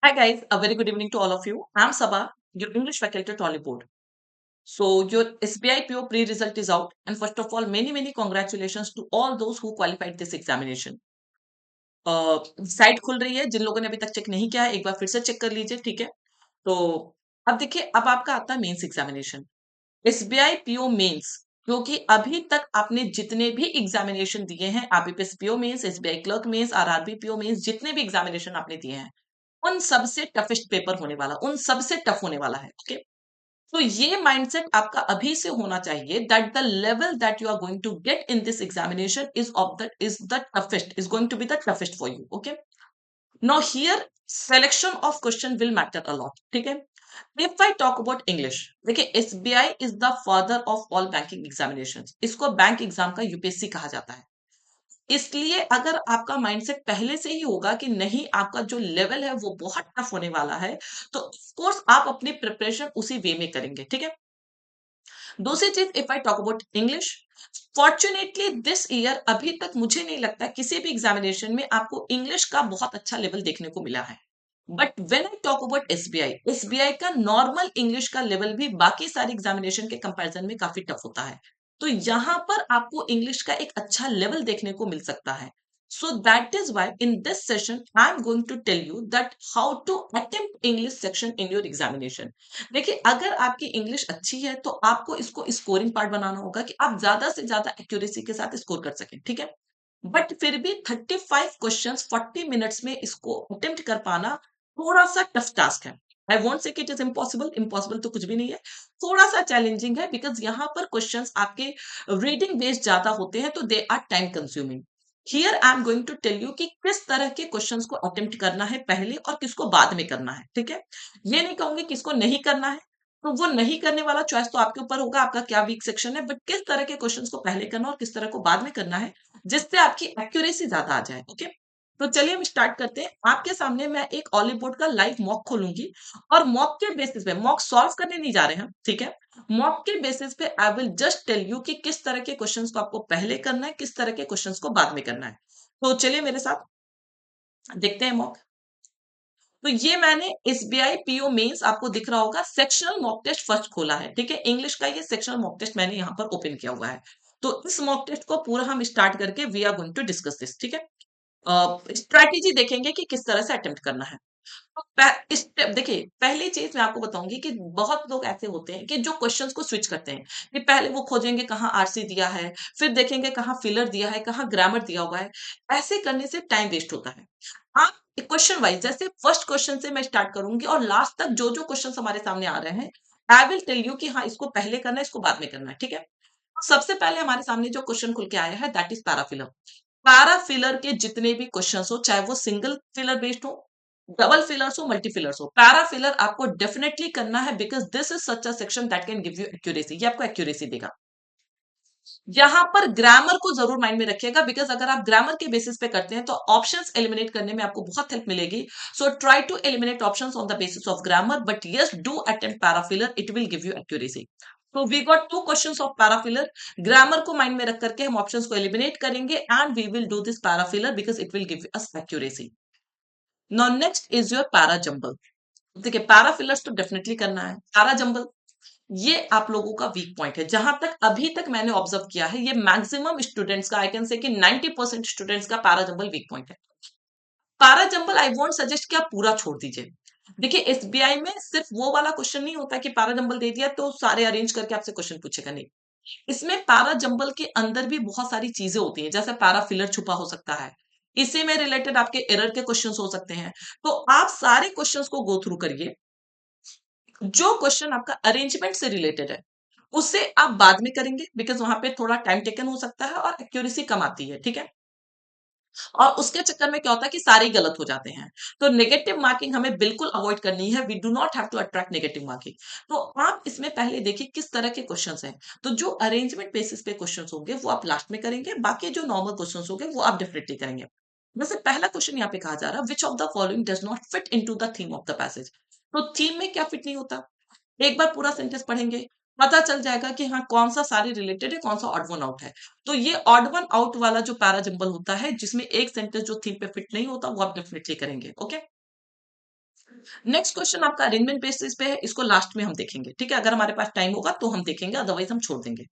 Hi guys, a very good evening to all of you. I'm Sabah, your English faculty at Tollywood. So your SBI PO pre-result is out, and first of all, many congratulations to all those who qualified this examination. Site खुल रही है, जिन लोगों ने अभी तक check नहीं किया है, एक बार फिर से चेक कर लीजिए, ठीक है? तो अब देखिए, अब आपका आता है mains examination, SBI PO mains, क्योंकि अभी तक आपने जितने भी एग्जामिनेशन दिए हैं, IBPS PO mains, SBI clerk mains, RRB PO mains, जितने भी एग्जामिनेशन आपने दिए हैं, उन सबसे टफेस्ट पेपर होने वाला, उन सबसे टफ होने वाला है, ओके? तो ये माइंडसेट आपका अभी से होना चाहिए that the level that you are going to get in this examination is the toughest, is going to be the toughest for you, okay? Now here selection of question will matter a lot, ठीक है? If I talk about English, देखिए SBI is the father of all banking examination, इसको bank exam का UPSC कहा जाता है। इसलिए अगर आपका माइंडसेट पहले से ही होगा कि नहीं, आपका जो लेवल है वो बहुत टफ होने वाला है, तो ऑफ कोर्स आप अपनी प्रिपरेशन उसी वे में करेंगे, ठीक है? दूसरी चीज, if I talk about English, fortunately this year अभी तक मुझे नहीं लगता किसी भी एग्जामिनेशन में आपको इंग्लिश का बहुत अच्छा लेवल देखने को मिला है। But when I talk about SBI, SBI का नॉर्मल इंग्लिश का लेवल भी बाकी सारे एग्जामिनेशन के कंपैरिजन में काफी टफ होता है। तो यहाँ पर आपको इंग्लिश का एक अच्छा लेवल देखने को मिल सकता है। So that is why in this session I am going to tell you that how to attempt English section in your examination. देखिए, अगर आपकी इंग्लिश अच्छी है तो आपको इसको स्कोरिंग पार्ट बनाना होगा कि आप ज्यादा से ज्यादा एक्यूरेसी के साथ स्कोर कर सकें, ठीक है? बट फिर भी 35 क्वेश्चंस 40 मिनट्स में इसको अटेम्प्ट कर पाना थोड़ा सा टफ टास्क है। I won't say it is impossible, impossible तो कुछ भी नहीं है, थोड़ा सा चैलेंजिंग है, बिकॉज यहाँ पर क्वेश्चंस आपके रीडिंग बेस्ड ज्यादा होते हैं, तो they are time consuming. Here I am going to tell you कि किस तरह के क्वेश्चंस को अटेम्प्ट करना है पहले और किसको बाद में करना है, ठीक है? ये नहीं कहूंगी किसको नहीं करना है, तो वो नहीं करने वाला चॉइस तो आपके ऊपर होगा, आपका क्या वीक सेक्शन है, बट किस तरह के क्वेश्चंस को पहले करना और किस तरह को बाद में करना है, जिससे आपकी एक्यूरेसी ज्यादा आ जाए, ओके? तो चलिए हम स्टार्ट करते हैं। आपके सामने मैं एक ऑलिव बोर्ड का लाइव मॉक खोलूंगी, और मॉक के बेसिस पे, मॉक सॉल्व करने नहीं जा रहे हैं, ठीक है? मॉक के बेसिस पे I will just tell you कि किस तरह के क्वेश्चंस को आपको पहले करना है, किस तरह के क्वेश्चंस को बाद में करना है। तो चलिए मेरे साथ देखते हैं मॉक। तो ये मैंने एसबीआई पीओ मेंस, आपको दिख रहा होगा, सेक्शनल मॉक टेस्ट फर्स्ट खोला है, ठीक है? इंग्लिश का ये सेक्शनल मॉक टेस्ट मैंने यहाँ पर ओपन किया हुआ है। तो इस मॉक टेस्ट को पूरा हम स्टार्ट करके we are going to discuss this, ठीक है? स्ट्रैटेजी देखेंगे कि किस तरह से अटेम्प्ट करना है। तो स्टेप देखिए, पहली चीज मैं आपको बताऊंगी कि बहुत लोग ऐसे होते हैं कि जो क्वेश्चंस को स्विच करते हैं, कि पहले वो खोजेंगे कहाँ आरसी दिया है, फिर देखेंगे कहाँ फिलर दिया है, कहाँ ग्रामर दिया हुआ है। ऐसे करने से टाइम वेस्ट होता है। आप क्वेश्चन वाइज, जैसे फर्स्ट क्वेश्चन से मैं स्टार्ट करूंगी और लास्ट तक जो जो क्वेश्चन हमारे सामने आ रहे हैं, आई विल टेल यू कि हाँ, इसको पहले करना है, इसको बाद में करना है, ठीक है? तो सबसे पहले हमारे सामने जो क्वेश्चन खुल के आया है, दैट इज पैराफिलर। पैराफिलर के जितने भी क्वेश्चंस हो, चाहे वो सिंगल फिलर बेस्ड हो, डबल फिलर्स हो, मल्टी फिलर्स हो, पैराफिलर आपको डेफिनेटली करना है, because this is such a section that can give you accuracy, ये आपको एक्यूरेसी देगा। यहाँ पर ग्रामर को जरूर माइंड में रखिएगा, बिकॉज अगर आप ग्रामर के बेसिस पे करते हैं तो ऑप्शंस एलिमिनेट करने में आपको बहुत हेल्प मिलेगी। So try to eliminate options on the basis of grammar, but yes, do attempt para filler, it will give you accuracy. तो we got two questions of para filler. Grammar को माइंड में रख करके हम ऑप्शंस को एलिमिनेट करेंगे, and we will do this para filler because it will give us accuracy. Now next is your para jumble. देखिए, para fillers तो डेफिनेटली करना है, पैरा जंबल ये आप लोगों का वीक पॉइंट है। जहां तक अभी तक मैंने ऑब्जर्व किया है, ये मैक्सिमम स्टूडेंट्स का, आई कैन से कि 90% स्टूडेंट्स का पैरा जंबल वीक पॉइंट है। Para jumble I won't suggest कि आप पूरा छोड़ दीजिए। देखिए, एसबीआई में सिर्फ वो वाला क्वेश्चन नहीं होता कि पैरा जंबल दे दिया तो सारे अरेंज करके आपसे क्वेश्चन पूछेगा, नहीं। इसमें पैरा जंबल के अंदर भी बहुत सारी चीजें होती हैं, जैसे पैरा फिलर छुपा हो सकता है, इसी में रिलेटेड आपके एरर के क्वेश्चंस हो सकते हैं। तो आप सारे क्वेश्चंस को गो थ्रू करिए। जो क्वेश्चन आपका अरेंजमेंट से रिलेटेड है, उसे आप बाद में करेंगे, बिकॉज वहां पे थोड़ा टाइम टेकन हो सकता है और एक्यूरेसी कम आती है, ठीक है? और उसके चक्कर में क्या होता है कि सारे ही गलत हो जाते हैं। तो नेगेटिव मार्किंग हमें बिल्कुल अवॉइड करनी है। We do not have to attract negative marking. तो आप इसमें पहले देखिए किस तरह के क्वेश्चंस हैं। तो जो अरेंजमेंट बेसिस पे क्वेश्चंस होंगे वो आप लास्ट में करेंगे, बाकी जो नॉर्मल क्वेश्चंस होंगे वो आप डेफिनेटली करेंगे। जैसे पहला क्वेश्चन यहाँ पे कहा जा रहा है, which of the following does not fit into the theme of the passage. तो थीम में क्या फिट नहीं होता, एक बार पूरा सेंटेंस पढ़ेंगे, पता चल जाएगा कि हाँ, कौन सा सारे रिलेटेड है, कौन सा ऑड वन आउट है। तो ये ऑड वन आउट वाला जो पैरा जंबल होता है, जिसमें एक सेंटेंस जो थीम पे फिट नहीं होता, वो आप डेफिनेटली करेंगे, ओके? नेक्स्ट क्वेश्चन आपका अरेंजमेंट बेसिस पे है, इसको लास्ट में हम देखेंगे, ठीक है? अगर हमारे पास टाइम होगा तो हम देखेंगे, अदरवाइज हम छोड़ देंगे।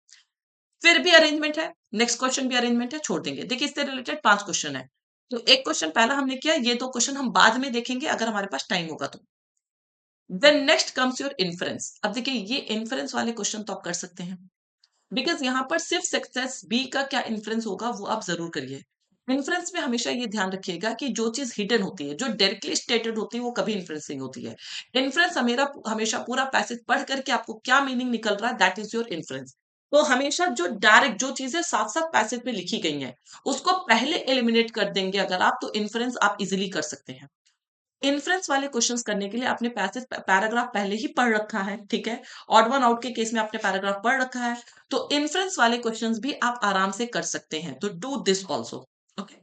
फिर भी अरेंजमेंट है, नेक्स्ट क्वेश्चन भी अरेंजमेंट है, छोड़ देंगे। देखिए इससे रिलेटेड 5 क्वेश्चन है। तो एक क्वेश्चन पहला हमने किया, ये 2 क्वेश्चन हम बाद में देखेंगे अगर हमारे पास टाइम होगा तो। Then next comes your inference. अब देखिए ये इन्फरेंस वाले क्वेश्चन तो आप कर सकते हैं, बिकॉज़ यहाँ पर सिर्फ सक्सेस बी का क्या इन्फ्लुएंस होगा वो आप ज़रूर करिए। इन्फ्लुएंस में हमेशा ये ध्यान रखिएगा कि जो चीज़ हिडन होती है, जो डायरेक्टली स्टेटेड होती है, वो कभी इन्फ्लुएंस नहीं होती है। इन्फ्लुएंस हमेरा हमेशा पूरा पैसेज पढ़ करके आपको क्या मीनिंग निकल रहा है, दैट इज़ योर इन्फ्लुएंस। तो हमेशा जो डायरेक्ट जो चीज़ें साफ-साफ पैसेज में लिखी गई हैं, उसको पहले एलिमिनेट कर देंगे अगर आप, तो इन्फ्लुएंस आप इज़िली कर सकते हैं। इन्फ्रेंस वाले क्वेश्चंस करने के लिए आपने पैसेज पैराग्राफ पहले ही पढ़ रखा है, ठीक है? ऑड वन आउट के केस में आपने पैराग्राफ पढ़ रखा है, तो इन्फ्रेंस वाले क्वेश्चंस भी आप आराम से कर सकते हैं। तो डू दिस आल्सो। ओके।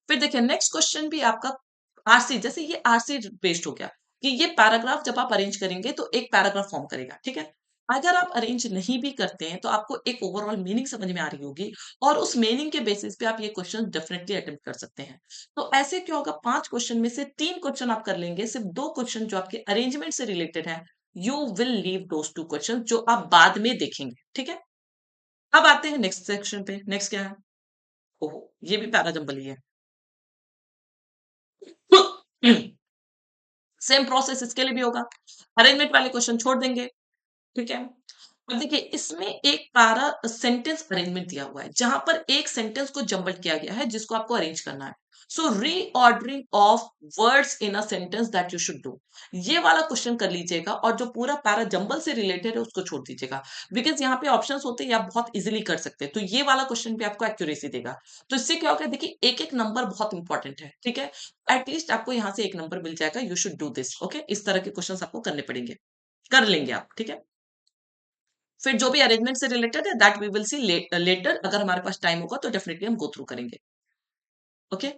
फिर देखिए नेक्स्ट क्वेश्चन भी आपका आरसी, जैसे ये आरसी बेस्ड हो गया कि ये पैराग्राफ जब आप अरेंज करेंगे तो एक पैराग्राफ फॉर्म करेगा, ठीक है? अगर आप अरेंज नहीं भी करते हैं तो आपको एक ओवरऑल मीनिंग समझ में आ रही होगी, और उस मीनिंग के बेसिस पे आप ये क्वेश्चन डेफिनेटली अटेम्प्ट कर सकते हैं। तो ऐसे क्या होगा, 5 क्वेश्चन में से 3 क्वेश्चन आप कर लेंगे, सिर्फ 2 क्वेश्चन जो आपके अरेंजमेंट से रिलेटेड है, you will leave those 2 question जो आप बाद में देखेंगे, ठीक है? अब आते हैं नेक्स्ट सेक्शन पे। नेक्स्ट क्या है? ओहो! ये भी पैरा जंबल ही है। सेम प्रोसेस इसके लिए भी होगा। अरेंजमेंट वाले क्वेश्चन छोड़ देंगे, ठीक है? अब देखिए इसमें एक पैरा सेंटेंस अरेंजमेंट दिया हुआ है, जहां पर एक सेंटेंस को जम्बल किया गया है जिसको आपको अरेंज करना है। So reordering of words in a sentence that you should do, ये वाला क्वेश्चन कर लीजिएगा, और जो पूरा पैरा जंबल से रिलेटेड है उसको छोड़ दीजिएगा, बिकॉज यहाँ पे ऑप्शंस होते हैं, आप बहुत इजीली कर सकते हैं। तो ये वाला क्वेश्चन भी आपको एक्यूरेसी देगा। तो इससे क्या होगा, देखिए एक एक नंबर बहुत इंपॉर्टेंट है, ठीक है? एटलीस्ट आपको यहाँ से एक नंबर मिल जाएगा, you should do this. Okay, इस तरह के क्वेश्चन आपको करने पड़ेंगे, कर लेंगे आप, ठीक है? फिर जो भी अरेंजमेंट से रिलेटेड है that we will see later, अगर हमारे पास टाइम होगा तो डेफिनेटली हम गो थ्रू करेंगे। Okay.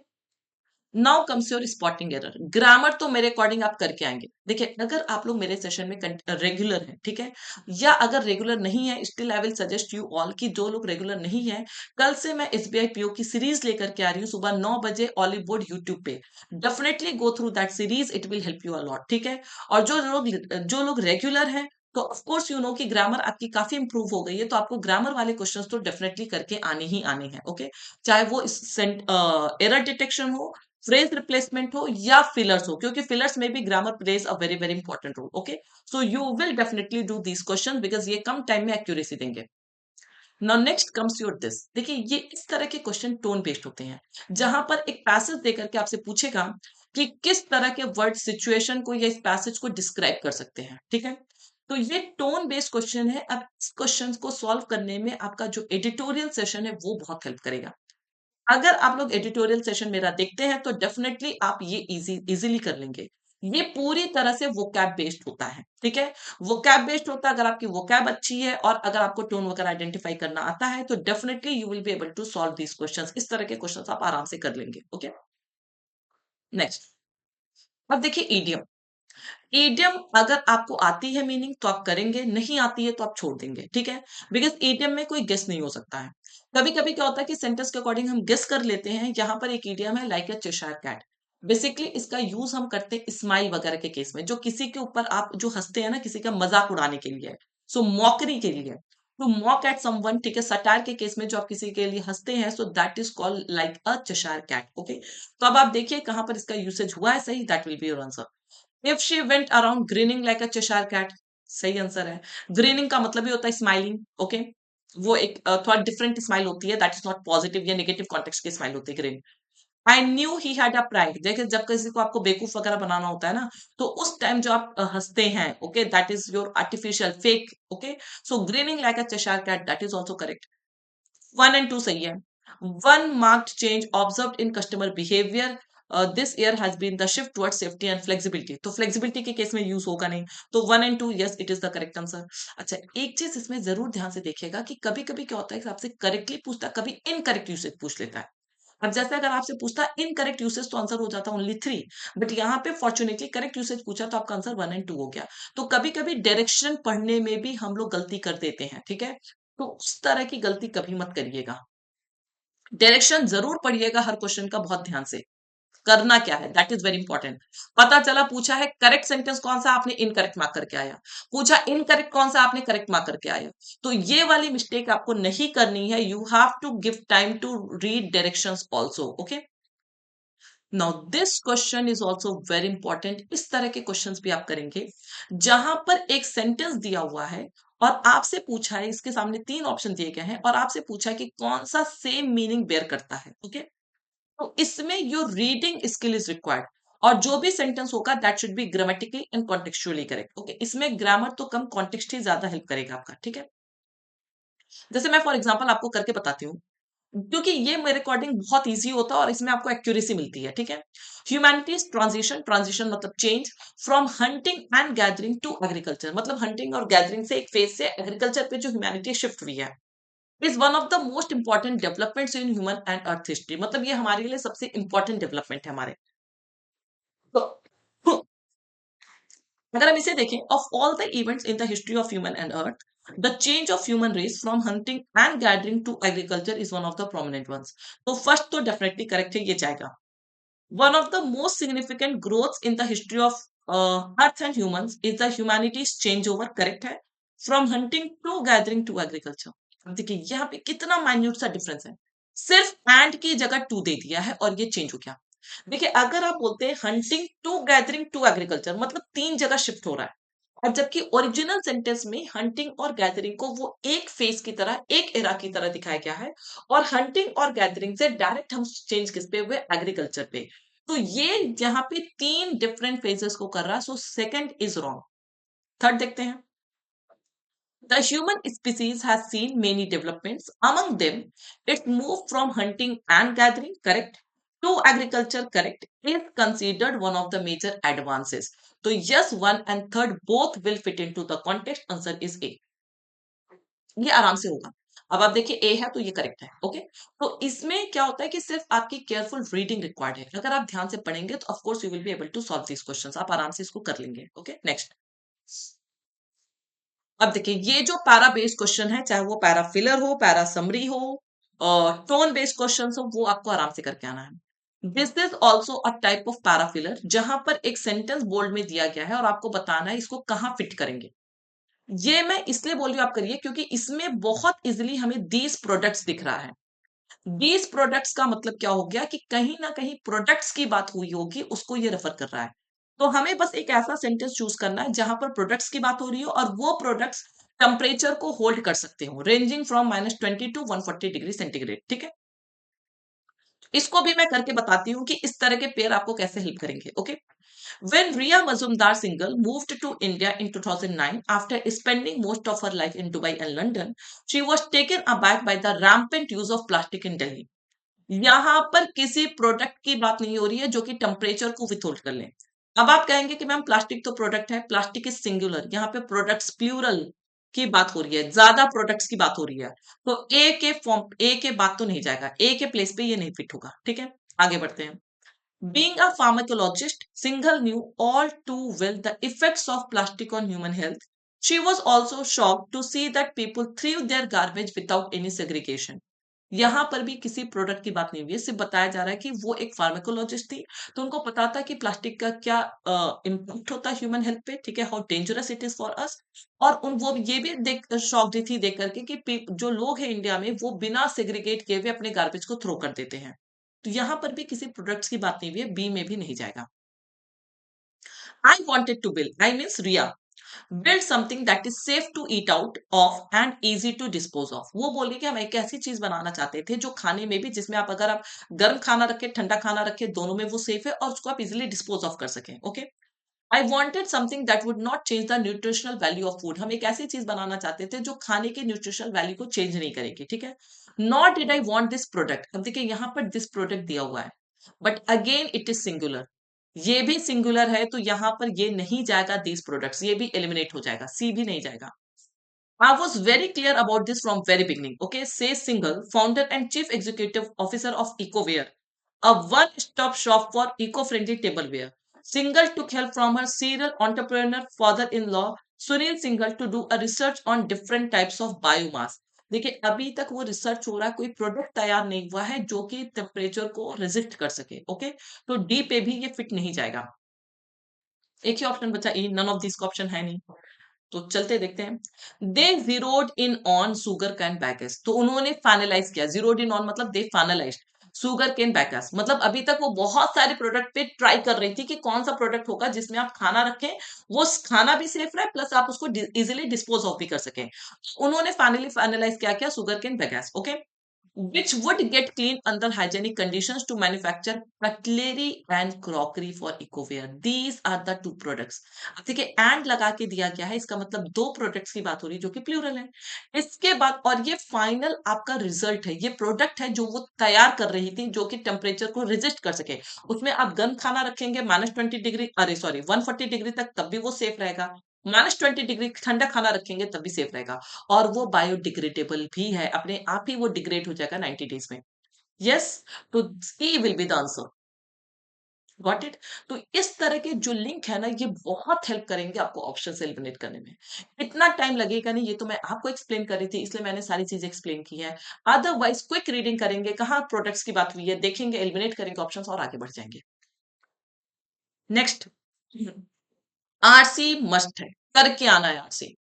Now comes your spotting error. Grammar तो मेरे अकॉर्डिंग आप करके आएंगे। देखिए अगर आप लोग मेरे सेशन में रेगुलर हैं, ठीक है, या अगर रेगुलर नहीं है, still I will suggest you all कि जो लोग रेगुलर नहीं है, कल से मैं एसबीआई पीओ की सीरीज लेकर के आ रही हूँ सुबह 9 बजे ऑलिव बोर्ड यूट्यूब पे। Definitely go through that series, it will help you a lot, ठीक है? और जो लोग रेगुलर हैं, तो ऑफ कोर्स यू नो कि ग्रामर आपकी काफी इंप्रूव हो गई है, तो आपको ग्रामर वाले क्वेश्चंस तो डेफिनेटली करके आने ही आने हैं। ओके, चाहे वो एरर डिटेक्शन हो, फ्रेज रिप्लेसमेंट हो, या फिलर्स हो, क्योंकि फिलर्स में भी grammar plays a very very important role. Okay, so you will definitely do these question, because ये कम टाइम में एक्यूरेसी देंगे। Now next comes your this. देखिए ये इस तरह के क्वेश्चन टोन बेस्ड होते हैं, जहां पर एक पैसेज देकर के आपसे पूछेगा कि किस तरह के वर्ड सिचुएशन को या इस पैसेज को डिस्क्राइब कर सकते हैं, ठीक है? तो ये टोन बेस्ड क्वेश्चन है। अब इस क्वेश्चन को सॉल्व करने में आपका जो एडिटोरियल सेशन है वो बहुत हेल्प करेगा। अगर आप लोग एडिटोरियल सेशन मेरा देखते हैं तो डेफिनेटली आप ये इजीली कर लेंगे। ये पूरी तरह से वोकैब बेस्ड होता है, ठीक है? वोकैब बेस्ड होता है। अगर आपकी वोकैब अच्छी है और अगर आपको टोन वगैरह आइडेंटिफाई करना आता है, तो definitely you will be able to solve these questions. इस तरह के क्वेश्चंस आप आराम से कर लेंगे। Okay, next. अब देखिए ईडियम। ईडियम अगर आपको आती है मीनिंग तो आप करेंगे, नहीं आती है तो आप छोड़ देंगे, ठीक है? बिकॉज ईडियम में कोई गेस नहीं हो सकता है। कभी कभी क्या होता है कि सेंटेंस के अकॉर्डिंग हम गेस कर लेते हैं। यहाँ पर एक ईडियम है like a Cheshire cat. Basically इसका यूज हम करते हैं स्माइल वगैरह के केस में, जो किसी के ऊपर आप जो हंसते हैं ना, किसी का मजाक उड़ाने के लिए, सो मॉकरी के लिए, टू मॉक एट समवन, ठीक है? सटायर के केस में जो आप किसी के लिए हंसते हैं, so that is called like a Cheshire cat. Okay, तो अब आप देखिए कहां पर इसका यूसेज हुआ है सही, that will be your answer. If she went around grinning like a Cheshire cat, सही आंसर है। ग्रीनिंग का मतलब ही होता है स्माइलिंग। ओके, वो एक थोड़ा डिफरेंट स्माइल होती है, दैट इज नॉट पॉजिटिव या नेगेटिव कॉन्टेक्स्ट की स्माइल होती है green. I knew he had a prank. देखिए जब किसी को आपको बेवकूफ वगैरह बनाना होता है ना, तो उस टाइम जो आप हंसते हैं, okay, that is your artificial fake. Okay, so grinning like a Cheshire cat, that is also correct. 1 and 2 सही है। One marked change observe in customer behaviour this year has been the shift towards safety and flexibility. तो flexibility के case में use होगा नहीं, तो 1 and 2, yes, it is the correct answer. अच्छा, एक चीज इसमें जरूर ध्यान से देखिएगा कि कभी कभी क्या होता है कि आपसे करेक्टली पूछता है, कभी इनकरेक्ट यूसेज पूछ लेता है। अब जैसे अगर आपसे पूछता है इनकरेक्ट यूसेज, तो आंसर हो जाता ओनली 3, बट यहाँ पे फॉर्चुनेटली करेक्ट यूसेज पूछा तो आपका आंसर 1 and 2 हो गया। तो कभी कभी डायरेक्शन पढ़ने में भी हम लोग गलती कर देते हैं, ठीक है? तो उस तरह की गलती कभी मत करिएगा। डायरेक्शन जरूर पढ़िएगा हर क्वेश्चन का बहुत ध्यान से। करना क्या है, दैट इज वेरी इंपॉर्टेंट। पता चला पूछा है करेक्ट सेंटेंस कौन सा, आपने इनकरेक्ट मार्क करके आया। पूछा इनकरेक्ट कौन सा, आपने करेक्ट मार्क करके आया। तो ये वाली मिस्टेक आपको नहीं करनी है। You have to give time to read directions also. Okay, now this question is also very important. इस तरह के क्वेश्चंस भी आप करेंगे जहां पर एक सेंटेंस दिया हुआ है और आपसे पूछा है, इसके सामने तीन ऑप्शन दिए गए हैं और आपसे पूछा है कि कौन सा सेम मीनिंग बेयर करता है। ओके, तो इसमें your reading skill is required. और जो भी सेंटेंस होगा that should be grammatically and contextually correct. Okay, इसमें ग्रामर तो कम, कॉन्टेक्स्ट ही ज्यादा हेल्प करेगा आपका। ठीक है, जैसे मैं फॉर एग्जांपल आपको करके बताती हूँ, क्योंकि ये मेरे अकॉर्डिंग बहुत इजी होता है और इसमें आपको एक्यूरेसी मिलती है। ठीक है, ह्यूमैनिटीज ट्रांजिशन, ट्रांजिशन मतलब change from hunting and gathering to agriculture, मतलब हंटिंग और गैदरिंग से एक फेज से एग्रीकल्चर पे जो ह्यूमैनिटी शिफ्ट हुई है, is one of the most important developments in human and earth history. मतलब ये हमारे लिए सबसे इंपॉर्टेंट डेवलपमेंट है हमारे। तो अगर हम इसे देखें, of all the events in the history of human and earth, the change of human race from hunting and gathering to agriculture is one of the prominent ones. तो फर्स्ट तो definitely correct है, ये जाएगा। One of the most significant growths in the history of Earth and humans is the humanity's changeover, correct है, from hunting to gathering to agriculture। अब देखिए यहाँ पे कितना माइन्यूट सा डिफरेंस है, सिर्फ एंड की जगह टू दे दिया है और ये चेंज हो गया। देखिए अगर आप बोलते हैं hunting to gathering to agriculture, मतलब तीन जगह शिफ्ट हो रहा है। और जबकि ओरिजिनल सेंटेंस में हंटिंग और गैदरिंग को वो एक फेज की तरह, एक एरा की तरह दिखाया गया है, और हंटिंग और गैदरिंग से डायरेक्ट हम चेंज किस पे हुए, एग्रीकल्चर पे। तो ये यहाँ पे तीन डिफरेंट फेजेस को कर रहा है, so second is wrong. Third देखते हैं, the human species has seen many developments. Among them, its move from hunting and gathering, correct, to agriculture, correct, is considered one of the major advances. So yes, one and third both will fit into the context. Answer is A. ये आराम से होगा। अब आप देखिए ए है तो ये करेक्ट है। ओके, तो इसमें क्या होता है कि सिर्फ आपकी केयरफुल रीडिंग रिक्वायर्ड है। अगर आप ध्यान से पढ़ेंगे तो of course you will be able to solve this questions, आप आराम से इसको कर लेंगे। Okay, next. अब देखिए ये जो पैरा बेस्ड क्वेश्चन है, चाहे वो पैरा फिलर हो, पैरा समरी हो और टोन बेस्ड क्वेश्चन हो, वो आपको आराम से करके आना है। This is also a type of para filler, जहां पर एक सेंटेंस बोल्ड में दिया गया है और आपको बताना है इसको कहाँ फिट करेंगे। ये मैं इसलिए बोल रही हूँ आप करिए, क्योंकि इसमें बहुत इजिली हमें दीज प्रोडक्ट्स दिख रहा है। दीज प्रोडक्ट्स का मतलब क्या हो गया कि कहीं ना कहीं प्रोडक्ट्स की बात हुई होगी, उसको ये रेफर कर रहा है। तो हमें बस एक ऐसा सेंटेंस चूज करना है जहां पर प्रोडक्ट्स की बात हो रही हो और वो प्रोडक्ट्स टेम्परेचर को होल्ड कर सकते हो, ranging from -20 to 140 degree centigrade. ठीक है, इसको भी मैं करके बताती हूँ कि इस तरह के पेयर आपको कैसे हेल्प करेंगे। Okay, when Ria Mazumdar Singhal moved to India in 2009 after spending most of her life in Dubai and London, she was taken aback by the rampant use of plastic in Delhi। यहाँ पर किसी product की बात नहीं हो रही है जो कि टेम्परेचर को विथहोल्ड कर ले। अब आप कहेंगे कि मैम प्लास्टिक तो प्रोडक्ट है, प्लास्टिक इज सिंगुलर, यहाँ पे प्रोडक्ट्स प्लूरल की बात हो रही है, ज्यादा प्रोडक्ट्स की बात हो रही है। तो ए के फॉर्म, ए के बात तो नहीं जाएगा, ए के प्लेस पे ये नहीं फिट होगा। ठीक है, आगे बढ़ते हैं। Being a pharmacologist, Singhal knew all too well the effects of plastic on human health. She was also shocked to see that people threw their garbage without any segregation। यहाँ पर भी किसी प्रोडक्ट की बात नहीं हुई है, सिर्फ बताया जा रहा है कि वो एक फार्माकोलॉजिस्ट थी, तो उनको पता था कि प्लास्टिक का क्या इम्पैक्ट होता है ह्यूमन हेल्थ पे। ठीक है, how dangerous it is for us. और उन वो ये भी देख शॉक थी देख करके कि जो लोग हैं इंडिया में वो बिना सेग्रीगेट किए हुए अपने गार्बेज को थ्रो कर देते हैं। तो यहाँ पर भी किसी प्रोडक्ट्स की बात नहीं हुई है, बी में भी नहीं जाएगा। I wanted to build, I means Riya, build something that is safe to eat out of and easy to dispose of। वो बोली कि हम एक ऐसी चीज बनाना चाहते थे जो खाने में भी, जिसमें आप अगर आप गर्म खाना रखे, ठंडा खाना रखे, दोनों में वो सेफ है और उसको आप इजिली डिस्पोज ऑफ कर सकें। Okay, I wanted something that would not change the nutritional value of food. हम एक ऐसी चीज बनाना चाहते थे जो खाने के न्यूट्रिशनल वैल्यू को चेंज नहीं करेगी। ठीक है, not did I want this product. अब देखिए यहाँ पर दिस प्रोडक्ट दिया हुआ है, but again it is singular, ये भी सिंगुलर है, तो यहाँ पर ये नहीं जाएगा दीज प्रोडक्ट्स, ये भी एलिमिनेट हो जाएगा, सी भी नहीं जाएगा। I was very clear about this from very beginning. Okay, says Singhal, founder and chief executive officer of EcoWare, a one-stop shop for eco-friendly tableware. Singhal took help from her serial entrepreneur father-in-law Sunil Singhal to do a research on different types of biomass. देखिए अभी तक वो research हो रहा है, कोई product तैयार नहीं हुआ है जो कि टेम्परेचर को रेजिस्ट कर सके। ओके, तो डी पे भी ये फिट नहीं जाएगा। एक ही ऑप्शन बचा ई, नन ऑफ दिस का ऑप्शन है नहीं। तो चलते देखते हैं। They zeroed in on sugar cane backers, तो उन्होंने फाइनलाइज किया। जीरोड इन ऑन मतलब they finalise sugar cane backers, मतलब अभी तक वो बहुत सारे प्रोडक्ट पे ट्राई कर रही थी कि कौन सा प्रोडक्ट होगा जिसमें आप खाना रखें, वो खाना भी सेफ रहे प्लस आप उसको इजिली डिस्पोज ऑफ भी कर सकें। उन्होंने फाइनली फाइनलाइज क्या किया, sugar cane backers. Okay, which would get cleaned under hygienic conditions to manufacture cutlery and crockery for ecoware. These are the two products. अब देखिए एंड लगा के दिया गया है, इसका मतलब दो प्रोडक्ट्स की बात हो रही है जो कि प्लूरल है। इसके बाद और ये फाइनल आपका रिजल्ट है, ये प्रोडक्ट है जो वो तैयार कर रही थी जो कि टेम्परेचर को रेजिस्ट कर सके। उसमें आप गर्म खाना रखेंगे -20 डिग्री, अरे सॉरी 140 डिग्री तक, तब भी वो सेफ रहेगा। -20 डिग्री ठंडा खाना रखेंगे तब भी सेफ रहेगा। और वो बायोडिग्रेडेबल भी है, अपने आप ही वो डिग्रेड हो जाएगा 90 डेज में। यस, तो C will be the answer. Got it. तो इस तरह के जो लिंक है ना, ये बहुत हेल्प करेंगे आपको ऑप्शन से एलिमिनेट करने में। इतना टाइम लगेगा नहीं, ये तो मैं आपको एक्सप्लेन कर रही थी इसलिए मैंने सारी चीजें एक्सप्लेन की है। अदरवाइज क्विक रीडिंग करेंगे, कहाँ प्रोडक्ट्स की बात हुई है, देखेंगे, एलिमिनेट करेंगे ऑप्शंस और आगे बढ़ जाएंगे। नेक्स्ट, आरसी मस्ट है, करके आना है आरसी।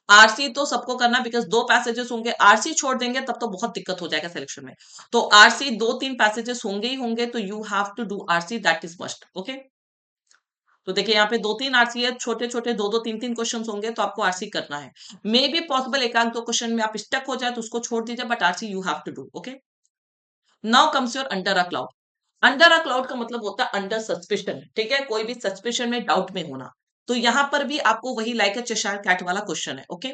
आरसी तो सबको करना, बिकॉज दो पैसेजेस होंगे, आरसी छोड़ देंगे तब तो बहुत दिक्कत हो जाएगा सिलेक्शन में। तो आरसी दो तीन पैसेजेस होंगे ही होंगे, तो you have to do RC, that is must. Okay, तो देखिए यहाँ पे दो तीन आरसी है, छोटे छोटे दो दो तीन तीन क्वेश्चन होंगे, तो आपको आरसी करना है। मे बी पॉसिबल एक आध दो क्वेश्चन में आप स्टक हो जाए तो उसको छोड़ दीजिए, but RC you have to do. Okay, now comes your under a cloud. Under a cloud का मतलब होता है अंडर सस्पिशन, ठीक है, कोई भी सस्पिशन में, डाउट में होना। तो यहाँ पर भी आपको वही लाइक अ चेशायर कैट वाला क्वेश्चन है। Okay,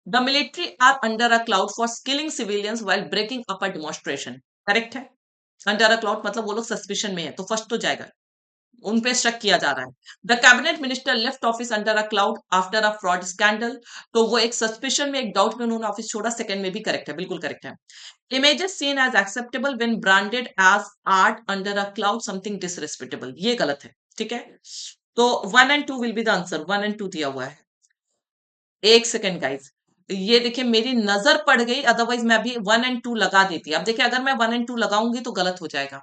the military are under a cloud for skilling civilians while breaking up a demonstration. Correct है। अंडर अ क्लाउड मतलब वो लोग सस्पिशन में है, तो फर्स्ट तो जाएगा, उन पे शक किया जा रहा है। The cabinet minister left office under a cloud after a fraud scandal, तो वो एक सस्पिशन में, एक डाउट में उन्होंने ऑफिस छोड़ा, सेकंड में भी करेक्ट है, बिल्कुल करेक्ट है। Images seen as acceptable when branded as art under a cloud something disrespectable, ये गलत है। ठीक है, तो 1 और 2 विल बी द आंसर, 1 और 2 दिया हुआ है। एक सेकेंड गाइस, ये देखिए मेरी नजर पड़ गई, अदरवाइज मैं भी 1 और 2 लगा देती। अब देखिए अगर मैं 1 और 2 लगाऊंगी तो गलत हो जाएगा।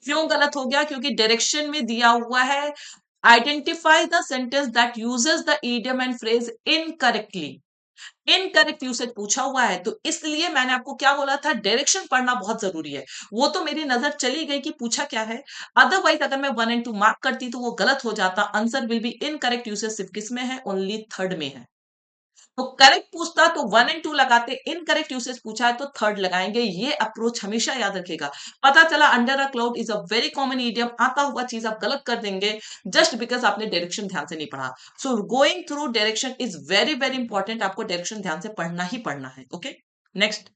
क्यों गलत हो गया, क्योंकि डायरेक्शन में दिया हुआ है identify the sentence that uses the idiom and phrase incorrectly. Incorrect usage पूछा हुआ है, तो इसलिए मैंने आपको क्या बोला था, डायरेक्शन पढ़ना बहुत जरूरी है। वो तो मेरी नजर चली गई कि पूछा क्या है। अदरवाइज अगर मैं 1 और 2 मार्क करती तो वो गलत हो जाता। Answer will be incorrect usage सिर्फ किस में है, ओनली थर्ड में है। तो करेक्ट पूछता तो 1 और 2 लगाते, इनकरेक्ट यूसेज पूछा है तो थर्ड लगाएंगे। ये अप्रोच हमेशा याद रखेगा। पता चला under a cloud is a very common idiom, आता हुआ चीज आप गलत कर देंगे जस्ट बिकॉज आपने डायरेक्शन ध्यान से नहीं पढ़ा। So going through direction is very very important, आपको डायरेक्शन ध्यान से पढ़ना ही पढ़ना है। ओके, नेक्स्ट,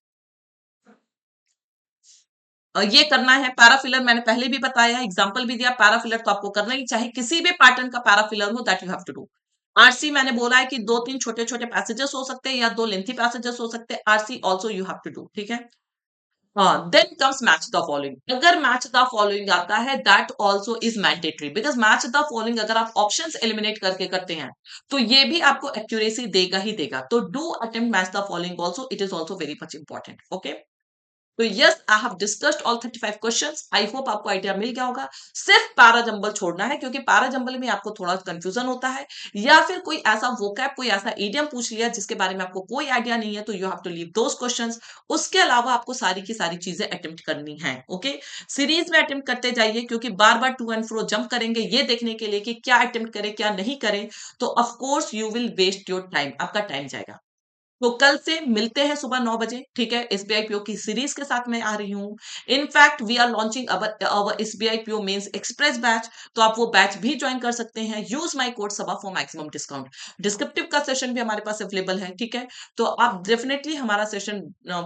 ये करना है पैराफिलर, मैंने पहले भी बताया, एग्जांपल भी दिया। पैराफिलर तो आपको करना ही, चाहे किसी भी पैटर्न का पैराफिलर हो, that you have to do. RC मैंने बोला है कि दो तीन छोटे छोटे पैसेजेस हो सकते हैं या दो लेंथी पैसेजेस हो सकते हैं, RC also you have to do. ठीक है, हाँ, then comes match the following. अगर मैच द फॉलोइंग आता है, that also is mandatory, because match the following अगर आप ऑप्शंस एलिमिनेट करके करते हैं तो ये भी आपको एक्यूरेसी देगा ही देगा। तो do attempt match the following also, it is also very much important. Okay, तो yes, I have discussed all 35 questions. I hope आपको आइडिया मिल गया होगा। सिर्फ पैरा जंबल छोड़ना है, क्योंकि पैरा जंबल में आपको थोड़ा कंफ्यूजन होता है, या फिर कोई ऐसा वोकैब, कोई ऐसा इडियम पूछ लिया जिसके बारे में आपको कोई आइडिया नहीं है, तो you have to leave those questions. उसके अलावा आपको सारी की सारी चीजें अटेम्प्ट करनी है। ओके, सीरीज में अटेम्प्ट करते जाइए, क्योंकि बार बार टू एंड फ्रो जंप करेंगे ये देखने के लिए कि क्या अटेम्प्ट करें क्या नहीं करें, तो of course you will waste your time, आपका टाइम जाएगा। तो कल से मिलते हैं सुबह 9 बजे, ठीक है। एसबीआई पीओ की सीरीज के साथ मैं आ रही हूँ। In fact we are launching our SBI PO mains express batch, तो आप वो बैच भी ज्वाइन कर सकते हैं। Use my code Saba for maximum discount. Descriptive का सेशन भी हमारे पास अवेलेबल है, ठीक है। तो आप डेफिनेटली हमारा सेशन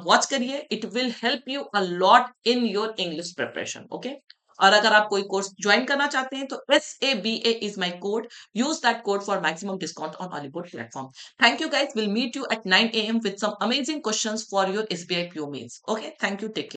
वॉच करिए, it will help you a lot in your English preparation. Okay, और अगर आप कोई कोर्स ज्वाइन करना चाहते हैं तो SABA is my code, use that code for maximum discount on Hollywood platform. Thank you guys. We'll meet you at 9 a.m. with some amazing questions for your SBI PO mails. Okay. Thank you. Take care.